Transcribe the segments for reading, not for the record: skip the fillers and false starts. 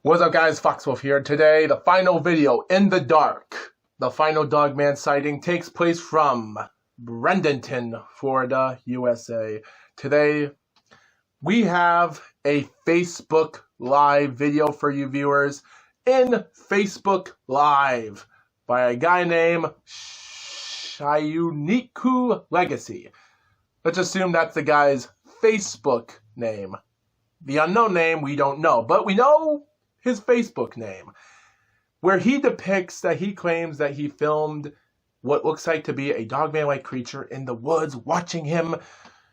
What's up guys, Foxwolf here. Today, the final video, In the Dark. The final Dogman sighting takes place from Bradenton, Florida, USA. Today, we have a Facebook Live video for you viewers in Facebook Live by a guy named Shayuniku Legacy. Let's assume that's the guy's Facebook name. The unknown name we don't know, but we know his Facebook name, where he depicts that he claims that he filmed what looks like to be a Dogman-like creature in the woods watching him.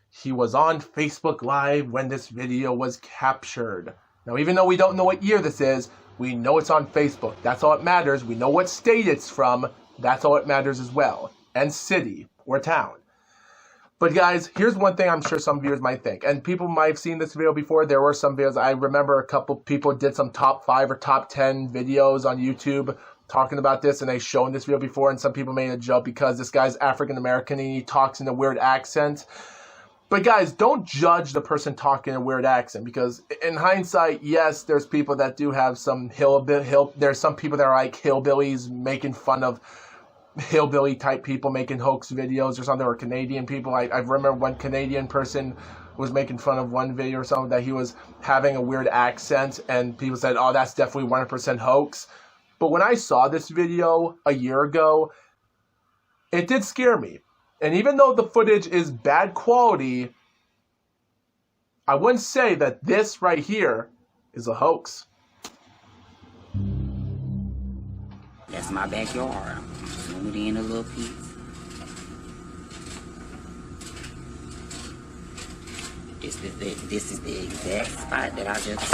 He was on Facebook Live when this video was captured. Now, even though we don't know what year this is, we know it's on Facebook. That's all that matters. We know what state it's from. That's all that matters as well. And city or town. But guys, here's one thing I'm sure some viewers might think, and people might have seen this video before. There were some videos, I remember a couple people did some top 5 or top 10 videos on YouTube talking about this, and they've shown this video before, and some people made a joke because this guy's African American and he talks in a weird accent. But guys, don't judge the person talking in a weird accent, because in hindsight, yes, there's people that do have some there's some people that are like hillbillies making fun of hillbilly type people making hoax videos or something, or Canadian people. I remember one Canadian person was making fun of one video or something that he was having a weird accent, and people said, oh, that's definitely 100% hoax. But when I saw this video a year ago, it did scare me. And even though the footage is bad quality, I wouldn't say that this right here is a hoax. That's my backyard. Zoom it in a little piece. This is the exact spot that I just...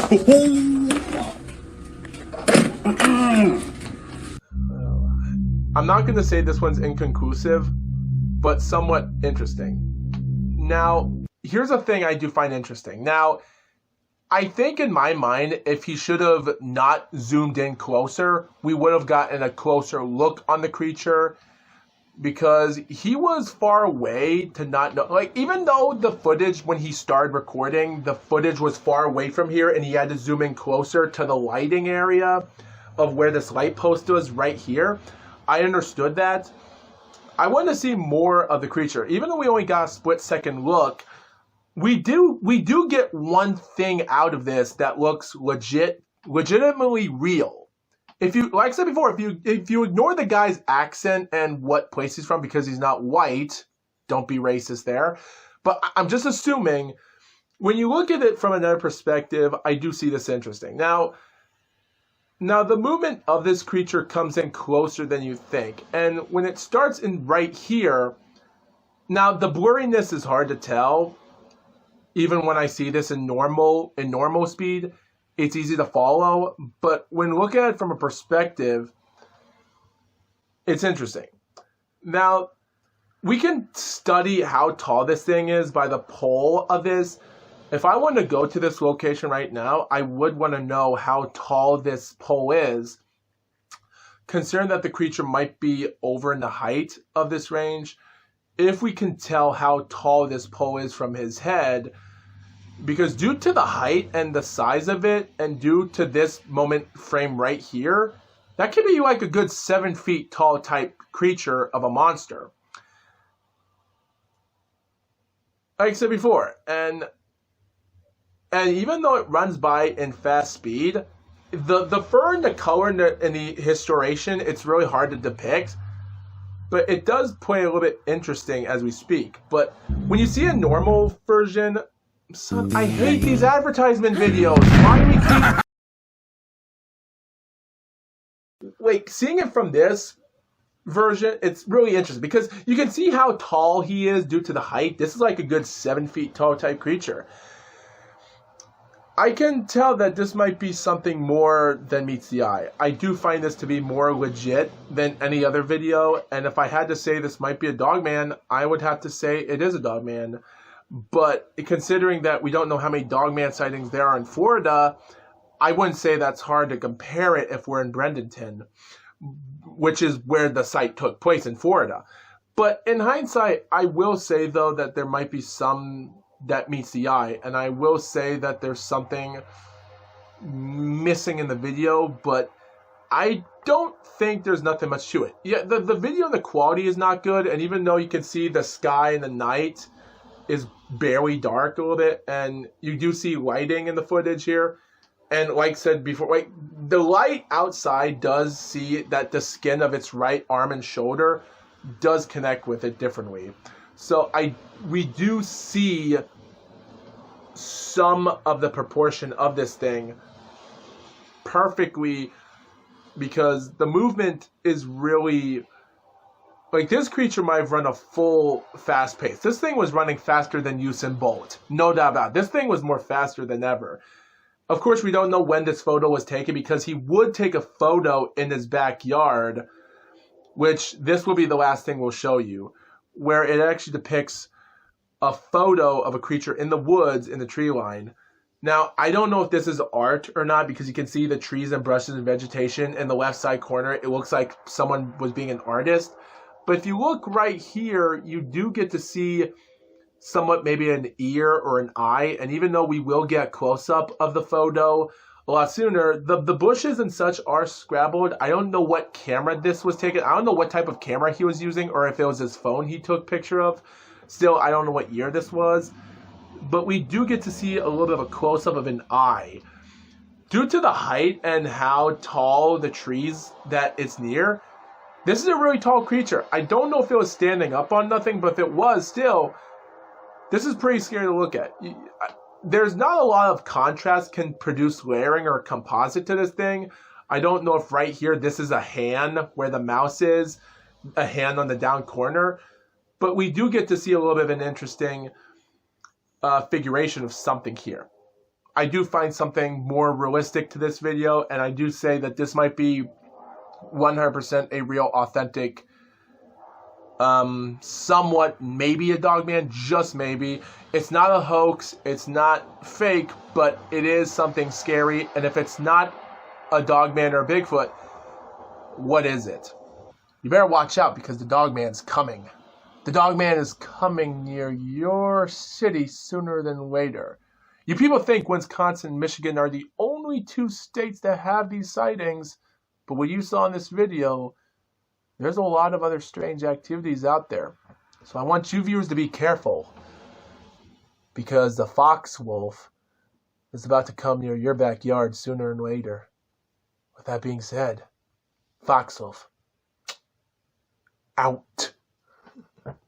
I'm not going to say this one's inconclusive, but somewhat interesting. Now, here's a thing I do find interesting. Now, I think in my mind, if he should have not zoomed in closer, we would have gotten a closer look on the creature, because he was far away to not know. Like, even though the footage, when he started recording, the footage was far away from here and he had to zoom in closer to the lighting area of where this light post was right here, I understood that. I want to see more of the creature. Even though we only got a split-second look, we do get one thing out of this that looks legitimately real. If you, like I said before, if you ignore the guy's accent and what place he's from because he's not white, don't be racist there. But I'm just assuming, when you look at it from another perspective, I do see this interesting. Now the movement of this creature comes in closer than you think, and when it starts in right here, now the blurriness is hard to tell. Even when I see this in normal speed, it's easy to follow. But when looking at it from a perspective, it's interesting. Now, we can study how tall this thing is by the pole of this. If I want to go to this location right now, I would want to know how tall this pole is, considering that the creature might be over in the height of this range. If we can tell how tall this pole is from his head, because due to the height and the size of it, and due to this moment frame right here, that could be like a good 7 feet tall type creature of a monster. Like I said before, and even though it runs by in fast speed, the fur and the color and the historation, it's really hard to depict. But it does play a little bit interesting as we speak. But when you see a normal version, son, I hate these advertisement videos. Why do we keep... Like, seeing it from this version, it's really interesting because you can see how tall he is due to the height. This is like a good 7 feet tall type creature. I can tell that this might be something more than meets the eye. I do find this to be more legit than any other video, and if I had to say this might be a Dogman, I would have to say it is a Dogman. But considering that we don't know how many Dogman sightings there are in Florida, I wouldn't say that's hard to compare it if we're in Bradenton, which is where the site took place in Florida. But in hindsight, I will say, though, that there might be some that meets the eye. And I will say that there's something missing in the video, but I don't think there's nothing much to it. Yeah, the video and the quality is not good, and even though you can see the sky in the night is barely dark a little bit, and you do see lighting in the footage here. And like I said before, like the light outside does see that the skin of its right arm and shoulder does connect with it differently. So we do see some of the proportion of this thing perfectly, because the movement is really, like, this creature might have run a full fast pace. This thing was running faster than Usain Bolt. No doubt about it. This thing was more faster than ever. Of course, we don't know when this photo was taken, because he would take a photo in his backyard, which this will be the last thing we'll show you, where it actually depicts a photo of a creature in the woods in the tree line. Now, I don't know if this is art or not, because you can see the trees and brushes and vegetation in the left side corner. It looks like someone was being an artist. But if you look right here, you do get to see somewhat maybe an ear or an eye. And even though we will get close-up of the photo a lot sooner, the bushes and such are scrabbled. I don't know what camera this was taken. I don't know what type of camera he was using, or if it was his phone he took picture of. Still, I don't know what year this was. But we do get to see a little bit of a close-up of an eye. Due to the height and how tall the trees that it's near, this is a really tall creature. I don't know if it was standing up on nothing, but if it was, still, this is pretty scary to look at. There's not a lot of contrast can produce layering or composite to this thing. I don't know if right here this is a hand where the mouse is, a hand on the down corner, but we do get to see a little bit of an interesting figuration of something here. I do find something more realistic to this video, and I do say that this might be 100% a real, authentic, somewhat maybe a Dogman, just maybe. It's not a hoax, it's not fake, but it is something scary, and if it's not a Dogman or a Bigfoot, what is it? You better watch out, because the Dogman's coming. The Dogman is coming near your city sooner than later. You people think Wisconsin and Michigan are the only two states that have these sightings, but what you saw in this video, there's a lot of other strange activities out there. So I want you viewers to be careful, because the fox wolf is about to come near your backyard sooner than later. With that being said, fox wolf, out.